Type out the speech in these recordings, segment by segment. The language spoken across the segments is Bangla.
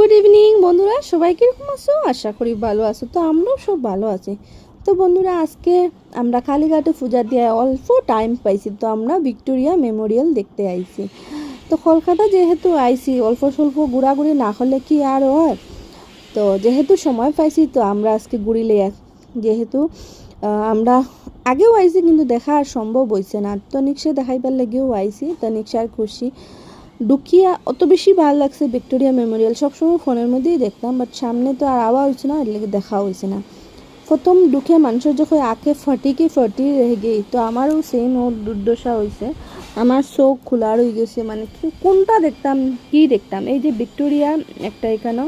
গুড ইভিনিং বন্ধুরা, সবাই কীরকম আছো? আশা করি ভালো আছো। তো আমরাও সব ভালো আছি। তো বন্ধুরা, আজকে আমরা কালীঘাটে পূজা দিয়ে অল্প টাইম পাইছি, তো আমরা ভিক্টোরিয়া মেমোরিয়াল দেখতে আইছি। তো কলকাতা যেহেতু আইছি, অল্প স্বল্প ঘোরাঘুরি না হলে কি আর হয়। তো যেহেতু সময় পাইছি, তো আমরা আজকে ঘুরিলে, যেহেতু আমরা আগেও আইছি কিন্তু দেখা আর সম্ভব হয়েছে না। তো নিক্সে দেখাইবার লেগেও আইছি, তো নিক্সার খুশি ঢুকিয়া অত বেশি ভালো লাগছে। ভিক্টোরিয়া মেমোরিয়াল সবসময় ফোনের মধ্যেই দেখতাম, বাট সামনে তো আর আওয়া হয়েছে না, এর লেগে দেখা হয়েছে না। প্রথম ঢুকে মানুষের যখন আঁকে ফটি রেখে গেই, তো আমারও সেম ওর দুর্দশা হয়েছে। আমার চোখ খোলার হয়ে গেছে, মানে কোনটা দেখতাম কি দেখতাম। এই যে ভিক্টোরিয়া একটা এখানেও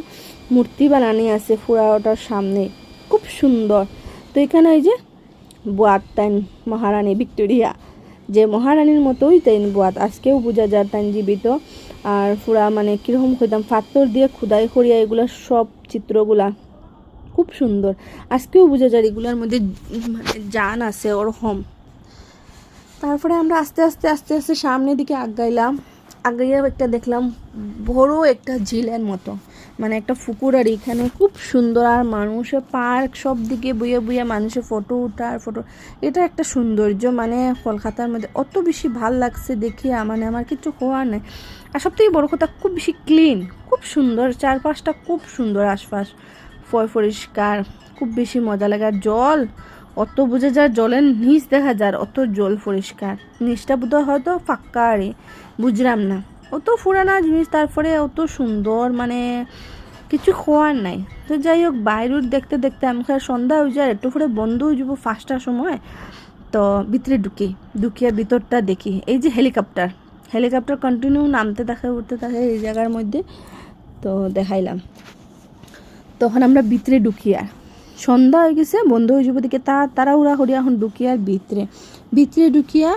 মূর্তি বানানি আছে ফুরাওটার সামনে, খুব সুন্দর। তো এখানে এই যে বুয়াত তাইন মহারানী ভিক্টোরিয়া, যে মহারানীর মতোই তাইন বুয়াত, আজকেও বোঝা যায় তাইন জীবিত। আর পুরা মানে কীরকম কইতাম, পাথর দিয়ে খুদাই করিয়া এগুলা সব চিত্রগুলা খুব সুন্দর। আজকেও বোঝা যায় এগুলার মধ্যে মানে জান আছে ওরকম। তারপরে আমরা আস্তে আস্তে আস্তে আস্তে সামনের দিকে আগাইলাম। আগাইয়া একটা দেখলাম বড় একটা ঝিলের মতো, মানে একটা পুকুর। আর এখানে খুব সুন্দর, আর মানুষের পার্ক, সব দিকে বইয়ে বইয়ে মানুষের ফটো উঠার ফটো। এটা একটা সৌন্দর্য, মানে কলকাতার মধ্যে অত বেশি ভাল লাগছে দেখিয়া, মানে আমার কিছু হওয়ার নেই। আর সবথেকে বড় কথা, খুব বেশি ক্লিন, খুব সুন্দর, চারপাশটা খুব সুন্দর, আশপাশ পরিষ্কার, খুব বেশি মজা লাগে। আর জল অত বুঝে যায়, জলের নিচ দেখা যায়, অত জল পরিষ্কার। নিচটা বোধ হয়তো ফাঁকা, আরে বুঝলাম না, অত পুরানা জিনিস, তারপরে অত সুন্দর, মানে কিছু খোয়ার নাই। তো যাই হোক, বাইরের দেখতে দেখতে আমি সন্ধ্যা হয়ে যায়, একটু পরে বন্ধ হয়ে যাবো 5টার সময়। তো ভিতরে ঢুকিয়ে ভিতরটা দেখি, এই যে হেলিকপ্টার কন্টিনিউ নামতে থাকে উঠতে থাকে এই জায়গার মধ্যে। তো দেখাইলাম, তখন আমরা ভিতরে ঢুকিয়া, সন্ধ্যা হয়ে গেছে, বন্ধ হয়ে যাবো দিকে তাড়াহুড়া করিয়া এখন ঢুকিয়া ভিতরে ঢুকিয়া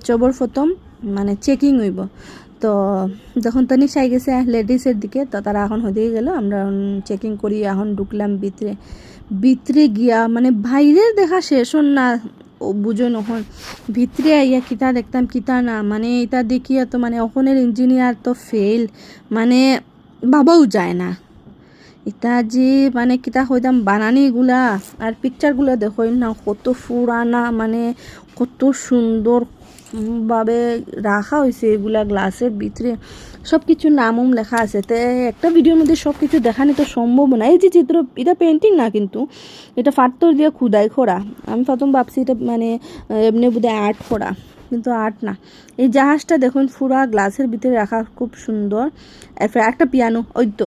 চবর প্রথম মানে চেকিং হইব। তো যখন তনি চাই গেছে লেডিসের দিকে, তো তারা এখন হয়ে গেল, আমরা চেকিং করি এখন ঢুকলাম ভিতরে গিয়া, মানে বাইরের দেখা শেষ হন না, ও বুঝো নখন ভিতরে আইয়া কিতা দেখতাম কিতা না, মানে এটা দেখিয়া তো মানে ওখানের ইঞ্জিনিয়ার তো ফেল, মানে ভাবাও যায় না। এটা যে মানে কিতা হইতাম বানানিগুলা আর পিকচারগুলো দেখো না, কত পুরানা, মানে কত সুন্দর ভাবে রাখা হয়েছে এগুলা গ্লাসের ভিতরে, সব কিছু নামও লেখা আছে। তো একটা ভিডিওর মধ্যে সব কিছু দেখানো তো সম্ভব না। এই যে চিত্র, এটা পেন্টিং না, কিন্তু এটা পাথর দিয়ে খুদাই করা। আমি প্রথম ভাবছি এটা মানে এমনি বোধহয় আর্ট করা, কিন্তু আর্ট না। এই জাহাজটা দেখুন পুরা গ্লাসের ভিতরে রাখা, খুব সুন্দর। এরপর একটা পিয়ানো, ওই তো